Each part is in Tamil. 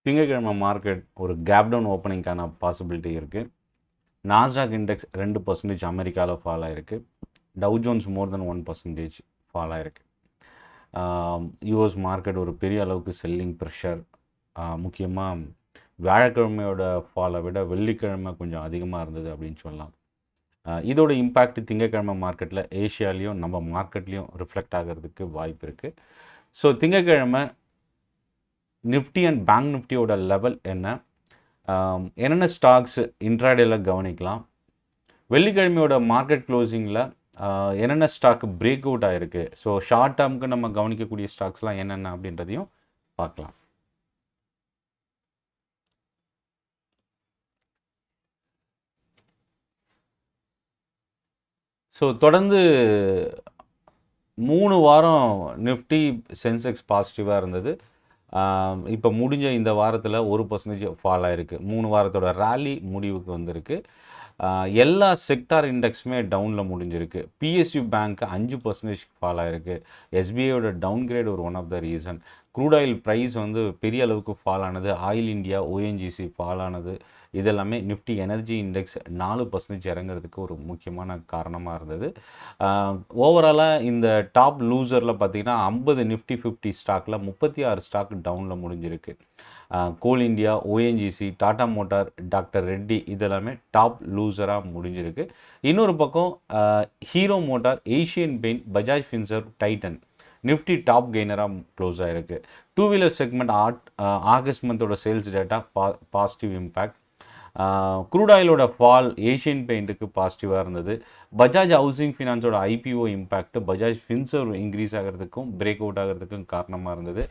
திங்கட்கிழமை மார்க்கெட் ஒரு கேப் டவுன் ஓப்பனிங்கான பாசிபிலிட்டி இருக்குது. நாஸ்டாக் இண்டெக்ஸ் 2% அமெரிக்காவில் ஃபால் ஆகிருக்கு. டவ் ஜோன்ஸ் மோர் தென் 1% ஃபால் ஆகிருக்கு. யூஎஸ் மார்க்கெட் ஒரு பெரிய அளவுக்கு செல்லிங் ப்ரெஷர், முக்கியமாக வியாழக்கிழமையோட ஃபாலை விட வெள்ளிக்கிழமை கொஞ்சம் அதிகமாக இருந்தது அப்படின்னு சொல்லலாம். இதோட இம்பேக்ட் திங்கட்கிழமை மார்க்கெட்டில் ஏஷியாலேயும் நம்ம மார்க்கெட்லேயும் ரிஃப்ளெக்ட் ஆகிறதுக்கு வாய்ப்பு இருக்குது. ஸோ திங்கட்கிழமை நிஃப்டி அண்ட் பேங்க் நிஃப்டியோட லெவல் என்னென்ன ஸ்டாக்ஸ் இன்ட்ராடேல கவனிக்கலாம், வெள்ளிக்கிழமையோட மார்க்கெட் க்ளோசிங்கில் என்னென்ன ஸ்டாக் பிரேக் அவுட் ஆகிருக்கு, ஸோ ஷார்ட் டேர்முக்கு நம்ம கவனிக்கக்கூடிய ஸ்டாக்ஸ்லாம் என்னென்ன அப்படின்றதையும் பார்க்கலாம். ஸோ தொடர்ந்து 3 வாரம் நிஃப்டி சென்செக்ஸ் பாசிட்டிவாக இருந்தது. இப்போ முடிஞ்ச இந்த வாரத்தில் 1% ஃபால் ஆகிருக்கு. 3 வாரத்தோட ரேலி முடிவுக்கு வந்திருக்கு. எல்லா செக்டார் இண்டெக்ஸுமே டவுனில் முடிஞ்சிருக்கு. பிஎஸ்யூ பேங்க் 5% ஃபால் ஆகிருக்கு. எஸ்பிஐயோட டவுன்கிரேட் ஒரு one of the reason. Crude oil price பெரிய அளவுக்கு ஃபால் ஆனது. ஆயில் இண்டியா, ஓஎன்ஜிசி ஃபால் ஆனது. இதெல்லாமே நிஃப்டி எனர்ஜி இண்டெக்ஸ் 4% இறங்குறதுக்கு ஒரு முக்கியமான காரணமாக இருந்தது. ஓவராலாக இந்த டாப் லூசரில் பார்த்திங்கன்னா 50 நிஃப்டி 50 ஸ்டாக்கில் 36 ஸ்டாக் டவுனில் முடிஞ்சிருக்கு. Coal India, ONGC, Tata motor, doctor Reddy இதெல்லாமே டாப் லூசராக முடிஞ்சிருக்கு. இன்னொரு பக்கம் Hero motor, Asian paint, Bajaj Finserv, Titan Nifty top கெய்னராக க்ளோஸ் ஆகிருக்கு. டூ வீலர் செக்மெண்ட் ஆகஸ்ட் மந்தோட sales data positive impact. Crude ஆயிலோட ஃபால் ஏஷியன் பெயிண்ட்டுக்கு பாசிட்டிவாக இருந்தது. பஜாஜ் ஹவுசிங் ஃபினான்ஸோட IPO impact Bajaj Finserv increase ஆகிறதுக்கும் பிரேக் அவுட் ஆகிறதுக்கும் காரணமாக இருந்தது.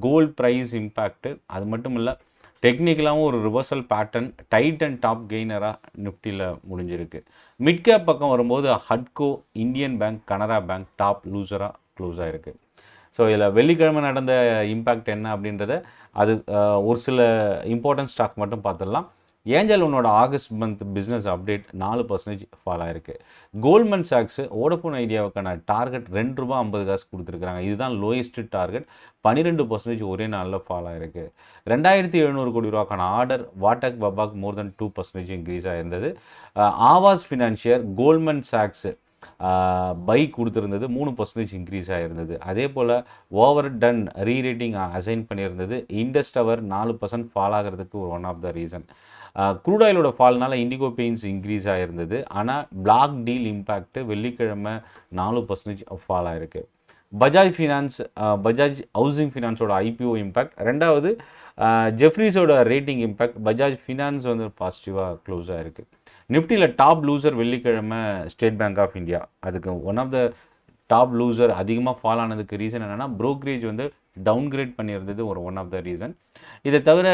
கோல்ட் ப்ரைஸ் இம்பேக்ட், அது மட்டும் இல்லை டெக்னிக்கலாகவும் ஒரு ரிவர்சல் பேட்டர்ன். டைட்டன் டாப் கெய்னராக நிஃப்டியில் முடிஞ்சிருக்கு. மிட் கேப் பக்கம் வரும்போது ஹட்கோ, Indian bank, Canara bank top லூசராக க்ளோஸ் ஆகிருக்கு. ஸோ இதில் வெள்ளிக்கிழமை நடந்த இம்பேக்ட் என்ன அப்படின்றத அது ஒரு சில இம்பார்ட்டன்ட் ஸ்டாக் மட்டும் பார்த்துடலாம். ஏஞ்சல் ஒன்னோட August month business update 4% fall ஆகிருக்கு. கோல்ட்மன் சாக்ஸ் வோடஃபோன் ஐடியாவுக்கான டார்கெட் ₹2.50 கொடுத்துருக்காங்க. இதுதான் லோயஸ்ட் டார்கெட். 12% ஒரே நாளில் ஃபால் ஆகிருக்கு. 2700 கோடி ரூபாய்க்கான ஆர்டர் வாட்டக் பபாக் மோர் தென் 2% இன்க்ரீஸ் ஆகிருந்தது. ஆவாஸ் ஃபினான்ஷியர் கோல்ட்மன் சாக்ஸ் பை கொடுத்துருந்தது, 3% இன்க்ரீஸ் ஆகிருந்தது. அதே போல் ஓவர் டன் ரீரேட்டிங் அசைன் பண்ணியிருந்தது. இண்டஸ் டவர் 4% ஃபால் ஆகிறதுக்கு ஒரு one of the reason. Crude ஆயிலோட ஃபால்னால இண்டிகோ பெயின்ஸ் இன்க்ரீஸ் ஆகிருந்தது. ஆனால் பிளாக் டீல் இம்பேக்ட் வெள்ளிக்கிழமை 4% ஃபால் ஆகிருக்கு. பஜாஜ் ஃபினான்ஸ், பஜாஜ் ஹவுசிங் ஃபினான்ஸோட ஐபிஓ இம்பேக்ட். ரெண்டாவது ஜெஃப்ரீஸோட ரேட்டிங் இம்பேக்ட். பஜாஜ் ஃபினான்ஸ் பாசிட்டிவாக க்ளோஸ் ஆகிருக்கு. நிஃப்டியில் டாப் லூசர் வெள்ளிக்கிழமை ஸ்டேட் பேங்க் ஆஃப் இந்தியா. அதுக்கு one of the top loser அதிகமாக ஃபால் ஆனதுக்கு ரீசன் என்னென்னா ப்ரோக்கரேஜ் டவுன்கிரேட் பண்ணியிருந்தது ஒரு ஒன் ஆஃப் த ரீசன். இதை தவிர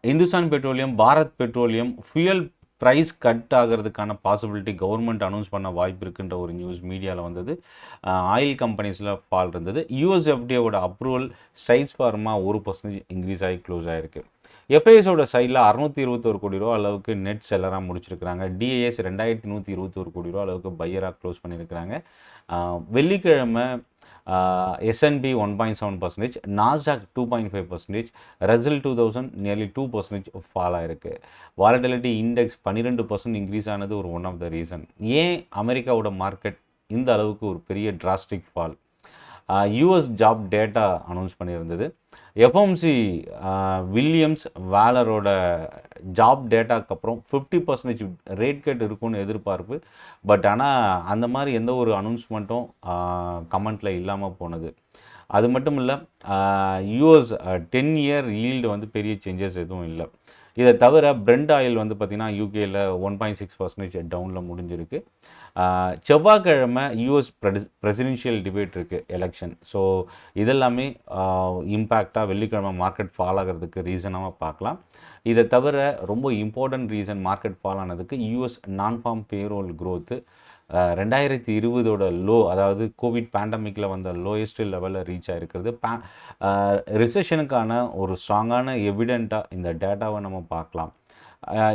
Hindustan petroleum, Bharat petroleum fuel price cut ஆகிறதுக்கான பாசிபிலிட்டி கவர்மெண்ட் அனௌன்ஸ் பண்ண வாய்ப்பு இருக்குன்ற ஒரு நியூஸ் மீடியாவில் வந்தது. ஆயில் கம்பெனிஸில் ஃபால் இருந்தது. யூஎஸ்எஃப்டியோட அப்ரூவல் ஸ்ட்ரைட்ஸ் ஃபார்மா 1% இன்க்ரீஸ் ஆகி க்ளோஸ் ஆகிருக்கு. எஃப்ஐஎஸோட சைடில் 621 கோடி ரூபா அளவுக்கு நெட் செல்லராக முடிச்சிருக்கிறாங்க. டிஏஎஸ் 2121 கோடி ரூபா அளவுக்கு பையராக க்ளோஸ் பண்ணியிருக்கிறாங்க. வெள்ளிக்கிழமை S&P 1.7%, Nasdaq 2.5%, Russell 2000 nearly 2% fall ஆகிருக்கு. வாலட்டிலிட்டி இண்டெக்ஸ் 12% இன்க்ரீஸ் ஆனது ஒரு ஒன் ஆஃப் த ரீசன். ஏன் அமெரிக்காவோட மார்க்கெட் இந்த அளவுக்கு ஒரு பெரிய drastic fall? US job data announce பண்ணியிருந்தது. எஃப்எம்சி வில்லியம்ஸ் வேலரோட ஜாப் டேட்டாக்கு அப்புறம் 50% ரேட் கட் இருக்கும்னு எதிர்பார்ப்பு. பட் ஆனால் அந்த மாதிரி எந்த ஒரு அனௌன்ஸ்மெண்ட்டும் கமெண்ட்டில் இல்லாமல் போனது. அது மட்டும் இல்லை, யூஎஸ் 10 இயர் ஈல்டு பெரிய சேஞ்சஸ் எதுவும் இல்லை. இதை தவிர பிரெண்ட் ஆயில் பார்த்திங்கன்னா யூகேயில் 1.6% டவுனில் முடிஞ்சிருக்கு. செவ்வாய்க்கிழமை யூஎஸ் பிரசிடென்ஷியல் டிபேட் இருக்குது, எலெக்ஷன். ஸோ இதெல்லாமே இம்பேக்டாக வெள்ளிக்கிழமை மார்க்கெட் ஃபால் ஆகிறதுக்கு ரீசனாக பார்க்கலாம். இதை தவிர ரொம்ப இம்பார்ட்டன்ட் ரீசன் மார்க்கெட் ஃபால் ஆனதுக்கு யூஎஸ் நான் ஃபார்ம் பேரோல் க்ரோத்து 2020ஓட லோ, அதாவது கோவிட் பேண்டமிக்கில் வந்த லோயஸ்ட் லெவலில் ரீச் ஆகிருக்கிறது. ரிசெஷனுக்கான ஒரு ஸ்ட்ராங்கான எவிடெண்ட்டாக இந்த டேட்டாவை நம்ம பார்க்கலாம்.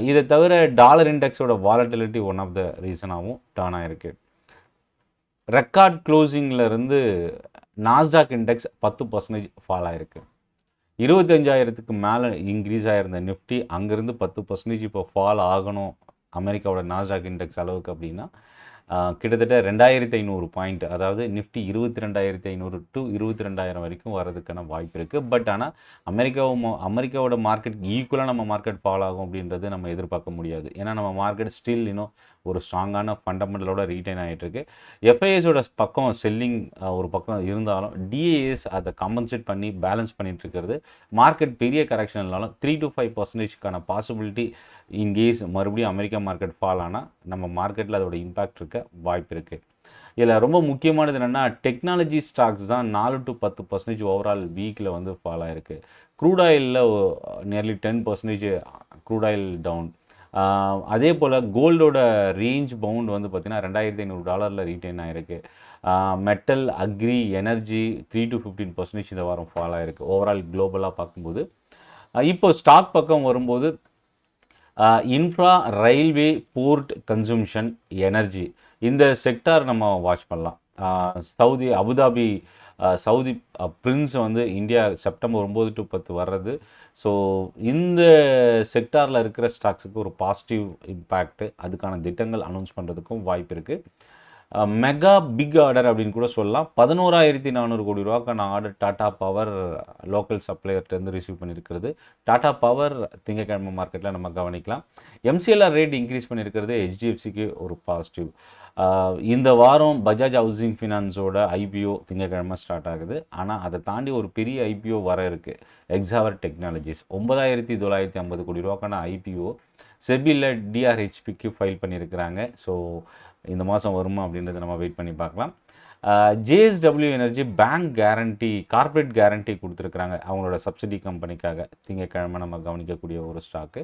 இதை தவிர டாலர் இண்டெக்ஸோட வாலட்டிலிட்டி ஒன் ஆஃப் த ரீசனாகவும் டர்ன் ஆகிருக்கு. ரெக்கார்ட் க்ளோசிங்கில் இருந்து நாஸ்டாக் இண்டெக்ஸ் 10% ஃபால் ஆகிருக்கு. 25,000க்கு மேலே இன்க்ரீஸ் ஆகிருந்த நிஃப்டி அங்கேருந்து 10% இப்போ ஃபால் ஆகணும் அமெரிக்காவோட நாஸ்டாக் இண்டெக்ஸ் அளவுக்கு அப்படின்னா கிட்டத்தட்ட 2,500 பாயிண்ட், அதாவது நிஃப்டி 22,500 டு 22,000 வரைக்கும் வர்றதுக்கான வாய்ப்பு இருக்குது. பட் ஆனால் அமெரிக்காவோட மார்க்கெட் ஈக்குவலாக நம்ம மார்க்கெட் ஃபால் ஆகும் அப்படின்றது நம்ம எதிர்பார்க்க முடியாது. ஏன்னா நம்ம மார்க்கெட் ஸ்டில் இன்னும் ஒரு ஸ்ட்ராங்கான ஃபண்டமெண்டலோட ரீட்டைன் ஆகிட்டுருக்கு. எஃப்ஐஎஸோட பக்கம் செல்லிங் ஒரு பக்கம் இருந்தாலும் டிஏஎஸ் அதை காம்பன்சேட் பண்ணி பேலன்ஸ் பண்ணிட்டு இருக்கிறது. மார்க்கெட் பெரிய கரெக்ஷன் இல்லாலும் 3 to 5% பாசிபிலிட்டி இன்கேஸ் மறுபடியும் அமெரிக்கா மார்க்கெட் ஃபால் ஆனால் நம்ம மார்க்கெட்டில் அதோட இம்பேக்ட் இருக்க வாய்ப்பு இருக்குது. இதில் ரொம்ப முக்கியமானது என்னென்னா டெக்னாலஜி ஸ்டாக்ஸ் தான் 4 to 10% ஓவரால் வீக்கில் வந்து ஃபால் ஆகிருக்கு. க்ரூட் ஆயிலில் நியர்லி 10% க்ரூட் ஆயில் டவுன். அதே போல் கோல்டோட ரேஞ்ச் பவுண்ட் வந்து பார்த்திங்கன்னா $2,500 ரீட்டைன் ஆகிருக்கு. மெட்டல், அக்ரி, எனர்ஜி 3 to 15% இந்த வாரம் ஃபால் ஆகிருக்கு ஓவரால் குளோபலாக பார்க்கும்போது. இப்போ ஸ்டாக் பக்கம் வரும்போது இன்ஃப்ரா, ரயில்வே, போர்ட், கன்சூம்ஷன், எனர்ஜி இந்த செக்டார் நம்ம வாட்ச் பண்ணலாம். அபுதாபி சவுதி பிரின்ஸ் வந்து இந்தியா செப்டம்பர் 9 to 10 வர்றது. ஸோ இந்த செக்டாரில் இருக்கிற ஸ்டாக்ஸுக்கு ஒரு பாசிட்டிவ் இம்பேக்ட், அதுக்கான திட்டங்கள் அனௌன்ஸ் பண்ணுறதுக்கும் வாய்ப்பு இருக்குது. மெகா பிக் ஆர்டர் அப்படின்னு கூட சொல்லலாம். 11,400 கோடி ரூபாய்க்கான ஆர்டர் டாடா பவர் லோக்கல் சப்ளையர்கிட்டருந்து ரிசீவ் பண்ணியிருக்கிறது. டாடா பவர் திங்கக்கிழமை மார்க்கெட்டில் நம்ம கவனிக்கலாம். எம்சிஎல்ஆர் ரேட் இன்க்ரீஸ் பண்ணியிருக்கிறது ஹெச்டிஎஃப்சிக்கு ஒரு பாசிட்டிவ். இந்த வாரம் பஜாஜ் ஹவுசிங் ஃபினான்ஸோட ஐபிஓ திங்கக்கிழமை ஸ்டார்ட் ஆகுது. ஆனால் அதை தாண்டி ஒரு பெரிய ஐபிஓ வர இருக்குது. எக்ஸாவர் டெக்னாலஜிஸ் 9,950 கோடி ரூபாய்க்கான ஐபிஓ செபியில் டிஆர்ஹெச்பிக்கு ஃபைல் பண்ணியிருக்கிறாங்க. ஸோ இந்த மாதம் வருமா அப்படின்றத நம்ம வெயிட் பண்ணி பார்க்கலாம். JSW energy bank guarantee, corporate guarantee கொடுத்துருக்குறாங்க அவங்களோட சப்சிடி கம்பெனிக்காக. திங்கக்கிழமை நம்ம கவனிக்கக்கூடிய ஒரு ஸ்டாக்கு.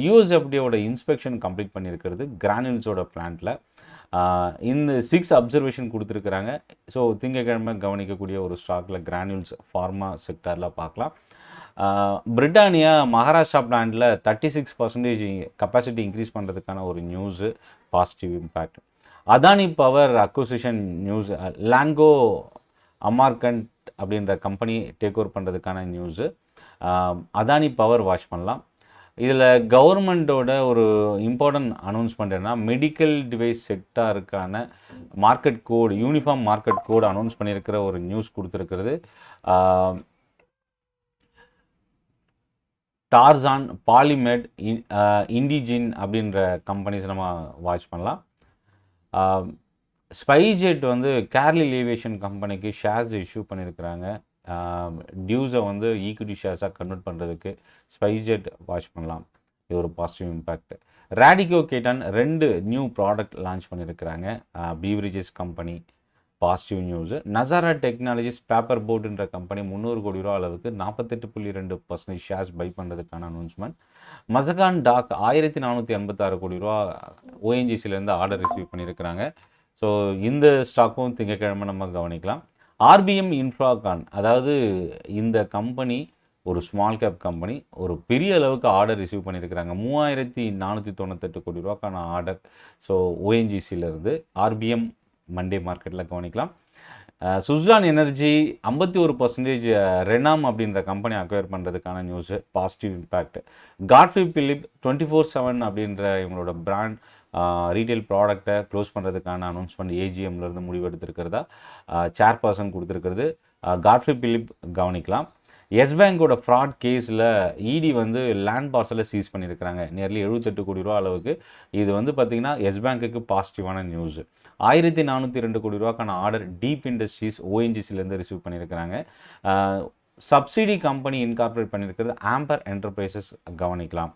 யூஎஸ்எஃப்டியோட இன்ஸ்பெக்ஷன் கம்ப்ளீட் பண்ணியிருக்கிறது கிரானியூல்ஸோட பிளான்ட்டில். இந்த 6 அப்சர்வேஷன் கொடுத்துருக்குறாங்க. ஸோ திங்கக்கிழமை கவனிக்கக்கூடிய ஒரு ஸ்டாக்கில் கிரானியூல்ஸ் ஃபார்மா செக்டாரில் பார்க்கலாம். பிரிட்டானியா மகாராஷ்டிரா பிளான்ட்டில் 36% கெப்பாசிட்டி இன்க்ரீஸ் பண்ணுறதுக்கான ஒரு news, positive impact. Adani power acquisition news, Lanco Amarkand அப்படின்ற கம்பெனி டேக் ஓவர் பண்ணுறதுக்கான நியூஸு. அதானி பவர் வாட்ச் பண்ணலாம். இதில் கவர்மெண்ட்டோட ஒரு இம்பார்ட்டன்ட் அனௌன்ஸ்மெண்ட் என்னன்னா மெடிக்கல் டிவைஸ் செக்டாருக்கான market code, uniform market code announce பண்ணியிருக்கிற ஒரு நியூஸ் கொடுத்துருக்கிறது. டார்சான், பாலிமெட், இண்டிஜின் அப்படின்ற கம்பெனிஸ் நம்ம வாட்ச் பண்ணலாம். ஸ்பைஜெட் வந்து கேர்லி ஏவியேஷன் கம்பெனிக்கு ஷேர்ஸ் இஷ்யூ பண்ணியிருக்கிறாங்க. டியூஸை வந்து ஈக்விட்டி ஷேர்ஸாக கன்வெர்ட் பண்ணுறதுக்கு ஸ்பைஜெட் வாட்ச் பண்ணலாம். இது ஒரு positive impact. Radico Khaitan 2 new product launch பண்ணியிருக்கிறாங்க. Beverages company positive news. Nazara technologies paper போர்டுன்ற கம்பெனி 300 கோடி ரூபா அளவுக்கு 48.2% ஷேர்ஸ் பை பண்ணுறதுக்கான அனௌன்ஸ்மெண்ட். மசகான் டாக் 1,486 கோடி ரூபா ஓஎன்ஜிசிலேருந்து ஆர்டர் ரிசீவ் பண்ணியிருக்கிறாங்க. ஸோ இந்த ஸ்டாக்கும் திங்கக்கிழமை நம்ம கவனிக்கலாம். ஆர்பிஎம் இன்ஃப்ராகான், அதாவது இந்த கம்பெனி ஒரு ஸ்மால் கேப் கம்பெனி, ஒரு பெரிய அளவுக்கு ஆர்டர் ரிசீவ் பண்ணியிருக்கிறாங்க. 3,498 கோடி ரூபாய்க்கான ஆர்டர். ஸோ ஓஎன்ஜிசியிலேருந்து ஆர்பிஎம் மண்டே மார்க்கெட்டில் கவனிக்கலாம். சுஸ்லான் எனர்ஜி 51% ரெனாம் அப்படின்ற கம்பெனி அக்வயர் பண்ணுறதுக்கான news, positive impact. Godfrey Philip 24/7 அப்படின்ற இவங்களோட பிராண்ட் ரீட்டைல் ப்ராடக்டை க்ளோஸ் பண்ணுறதுக்கான அனௌன்ஸ்மெண்ட் ஏஜிஎம்லேருந்து முடிவெடுத்திருக்கிறதா சேர்பர்சன் கொடுத்துருக்கிறது. காட்ஃப்ரே பிலிப் கவனிக்கலாம். எஸ் பேங்கோட ஃப்ராட் கேஸில் இடி வந்து லேண்ட் பார்சலை சீஸ் பண்ணியிருக்கிறாங்க நியர்லி 78 கோடி ரூபா அளவுக்கு. இது வந்து பார்த்திங்கன்னா எஸ் பேங்க்குக்கு பாசிட்டிவான நியூஸு. 1,402 கோடி ரூபாய்க்கான ஆர்டர் டீப் இண்டஸ்ட்ரீஸ் ஓஎன்ஜிசிலேருந்து ரிசீவ் பண்ணியிருக்கிறாங்க. சப்சிடி கம்பெனி இன்கார்பரேட் பண்ணியிருக்கிறது ஆம்பர் என்டர்பிரைசஸ் கவனிக்கலாம்.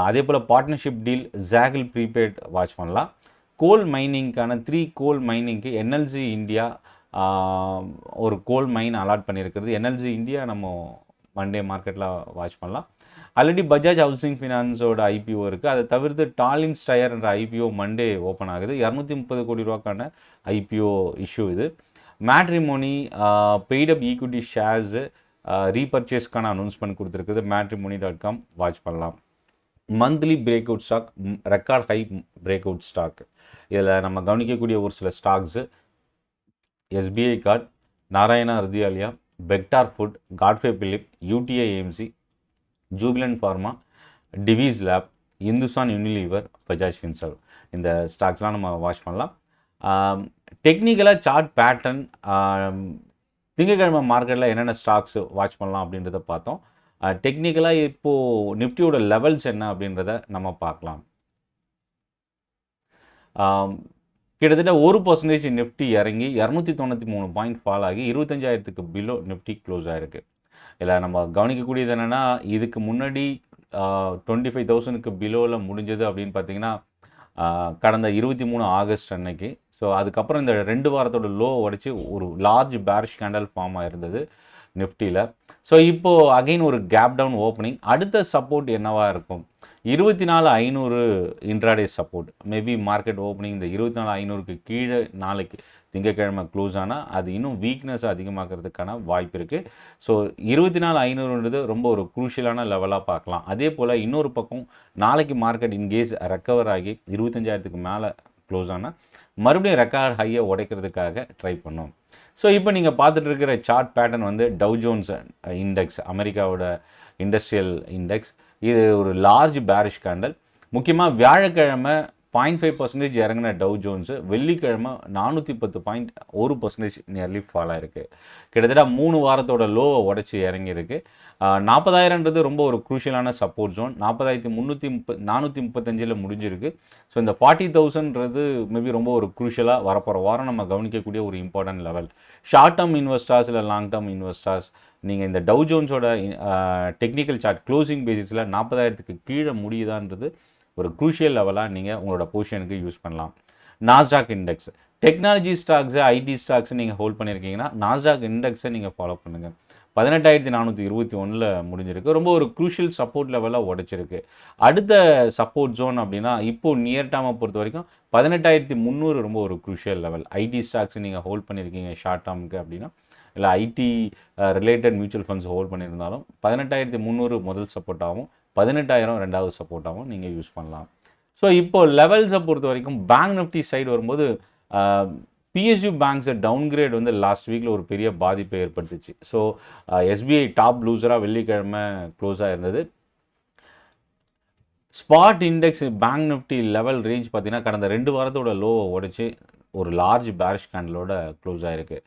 அதே போல் partnership deal Zaggle prepaid watch பண்ணலாம். கோல் மைனிங்க்கான 3 கோல் மைனிங்க்கு என்எல்சி இந்தியா ஒரு கோல் மைன் அலாட் பண்ணியிருக்கிறது. என்எல்சி இந்தியா நம்ம மண்டே மார்க்கெட்டில் வாட்ச் பண்ணலாம். ஆல்ரெடி பஜாஜ் ஹவுசிங் ஃபினான்ஸோட ஐபிஓ இருக்குது. அதை தவிர்த்து டாலின்ஸ் டயர் என்ற ஐபிஓ மண்டே ஓப்பன் ஆகுது. 230 கோடி ரூபாய்க்கான ஐபிஓ இஷ்யூ இது. Matrimony paid up equity shares ரீபர்ச்சேஸ்க்கான announcement கொடுத்துருக்குது. matrimony.com வாட்ச் பண்ணலாம். Monthly break out stock, record high break out stock. இதில் நம்ம கவனிக்கக்கூடிய ஒரு சில stocks SBI card, Narayana Hrudayalaya, Bector food, Godfrey Phillips, UTI AMC, Jubilant pharma, Divi's lab, Hindustan Unilever, Bajaj Finserv. இந்த ஸ்டாக்ஸ்லாம் நம்ம வாட்ச் பண்ணலாம். டெக்னிக்கலாக சார்ட் பேட்டர்ன், திங்கக்கிழமை மார்க்கெட்டில் என்னென்ன ஸ்டாக்ஸ் வாட்ச் பண்ணலாம் அப்படின்றத பார்த்தோம். டெக்னிக்கலாக இப்போது நிஃப்டியோட லெவல்ஸ் என்ன அப்படின்றத நம்ம பார்க்கலாம். கிட்டத்தட்ட 1% நிஃப்டி இறங்கி 293 பாயிண்ட் ஃபால் ஆகி 25,000க்கு பிலோ நிஃப்டி க்ளோஸ் ஆகிருக்கு. இல்லை நம்ம கவனிக்கக்கூடியது என்னென்னா, இதுக்கு முன்னாடி 25,000க்கு பிலோவில் முடிஞ்சது அப்படின்னு பார்த்தீங்கன்னா கடந்த 23 ஆகஸ்ட் அன்னைக்கு. ஸோ அதுக்கப்புறம் இந்த 2 வாரத்தோட லோ உடைச்சி ஒரு லார்ஜ் பேரிஷ் கேண்டல் ஃபார்ம் ஆயிருந்தது நிஃப்டியில். ஸோ இப்போது அகைன் ஒரு கேப் டவுன் ஓப்பனிங். அடுத்த சப்போர்ட் என்னவாக இருக்கும்? 24,500 intraday support. Maybe market opening இந்த 24,500க்கு கீழே நாளைக்கு திங்கக்கிழமை க்ளோஸ் ஆனால் அது இன்னும் வீக்னஸ் அதிகமாகிறதுக்கான வாய்ப்பு இருக்குது. ஸோ 24,500ன்றது ரொம்ப ஒரு குரூஷியலான லெவலாக பார்க்கலாம். அதே போல் இன்னொரு பக்கம் நாளைக்கு மார்க்கெட் இன்கேஸ் ரெக்கவர் ஆகி 25,000க்கு மேலே க்ளோஸ் ஆனால் மறுபடியும் ரெக்கார்ட் ஹையை உடைக்கிறதுக்காக ட்ரை பண்ணோம். ஸோ இப்போ நீங்கள் பார்த்துட்டு இருக்கிற சார்ட் பேட்டர்ன் வந்து டவ் ஜோன்ஸ் இண்டெக்ஸ், அமெரிக்காவோட இண்டஸ்ட்ரியல் இண்டெக்ஸ். இது ஒரு லார்ஜ் பேரிஷ் கேண்டல். முக்கியமாக வியாழக்கிழமை 0.5% இறங்கின டவ் ஜோன்ஸு வெள்ளிக்கிழமை 410 பாயிண்ட் 1% நியர்லி ஃபால் ஆகிருக்கு. கிட்டத்தட்ட 3 வாரத்தோட லோவை உடச்சி இறங்கியிருக்கு. 40,000ன்றது ரொம்ப ஒரு குரூஷியலான சப்போர்ட் ஜோன். 40,435 முடிஞ்சிருக்கு. ஸோ இந்த 40,000ன்றது மேபி ரொம்ப ஒரு குரூஷியலாக வரப்போகிற வாரம் நம்ம கவனிக்கக்கூடிய ஒரு important level. Short term investors இல்லை லாங் டேர்ம் இன்வெஸ்டர்ஸ் நீங்கள் இந்த டவ் ஜோன்ஸோட டெக்னிக்கல் சார்ட் க்ளோசிங் பேசிஸில் 40,000க்கு கீழே முடியுதான்றது ஒரு குரூஷியல் லெவலாக நீங்கள் உங்களோட பொசிஷனுக்கு யூஸ் பண்ணலாம். Nasdaq index, technology stocks, ID stocks நீங்கள் ஹோல்ட் பண்ணியிருக்கீங்கன்னா நாஸ்டாக் இண்டெக்ஸை நீங்கள் ஃபாலோ பண்ணுங்கள். 18,421 முடிஞ்சிருக்கு. ரொம்ப ஒரு குரூஷியல் சப்போர்ட் லெவலாக உடைச்சிருக்கு. அடுத்த சப்போர்ட் ஜோன் அப்படின்னா இப்போது நியர் டேர்மை பொறுத்த வரைக்கும் 18,300 ரொம்ப ஒரு குரூஷியல் லெவல். ஐடி ஸ்டாக்ஸ் நீங்கள் ஹோல்ட் பண்ணியிருக்கீங்க ஷார்ட் டேர்முக்கு அப்படின்னா, இல்லை IT related mutual funds hold பண்ணியிருந்தாலும் 18,300 முதல் சப்போர்ட்டாகவும் 18,000 ரெண்டாவது சப்போர்ட்டாகவும் நீங்கள் யூஸ் பண்ணலாம். ஸோ இப்போது லெவல்ஸை பொறுத்த வரைக்கும் பேங்க் நிஃப்டி சைடு வரும்போது பிஎஸ்யூ பேங்க்ஸை டவுன்கிரேட் வந்து லாஸ்ட் வீக்கில் ஒரு பெரிய பாதிப்பை ஏற்படுத்துச்சு. ஸோ எஸ்பிஐ டாப் லூசராக வெள்ளிக்கிழமை க்ளோஸாக இருந்தது. Spot index bank Nifty level range பார்த்தீங்கன்னா கடந்த 2 வாரத்தோட லோவை உடைச்சி ஒரு லார்ஜ் பேரிஷ் கேண்டலோட க்ளோஸ் ஆகிருக்கு.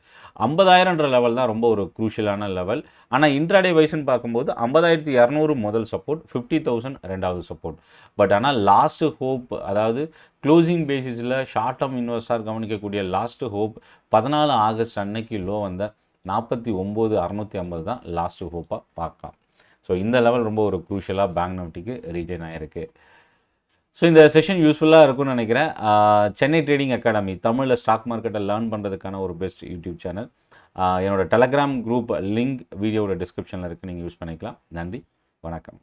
50,000ன்ற லெவல் தான் ரொம்ப ஒரு குரூஷியலான லெவல். ஆனால் இன்ட்ராடே வைஸ்ன்னு பார்க்கும்போது 50,200 முதல் சப்போர்ட், 50,000 ரெண்டாவது சப்போர்ட். பட் ஆனால் லாஸ்ட்டு ஹோப், அதாவது க்ளோசிங் பேசிஸில் ஷார்ட் டேர்ம் இன்வெஸ்டர் கவனிக்கக்கூடிய லாஸ்ட்டு ஹோப் 14 ஆகஸ்ட் அன்னைக்கு லோ வந்த 49,650 தான் லாஸ்ட்டு ஹோப்பாக பார்க்கலாம். ஸோ இந்த லெவல் ரொம்ப ஒரு குரூஷியலாக பேங்க் நிஃப்டிக்கு ரீட்டைன் ஆகிருக்கு. ஸோ இந்த செஷன் யூஸ்ஃபுல்லாக இருக்கும்னு நினைக்கிறேன். சென்னை ட்ரேடிங் அகாடமி தமிழில் ஸ்டாக் மார்க்கெட்டை லேர்ன் பண்ணுறதுக்கான ஒரு பெஸ்ட் யூடியூப் சேனல். என்னோட டெலகிராம் குரூப் லிங்க் வீடியோவோட டிஸ்கிரிப்ஷனில் இருக்குது, நீங்கள் யூஸ் பண்ணிக்கலாம். நன்றி, வணக்கம்.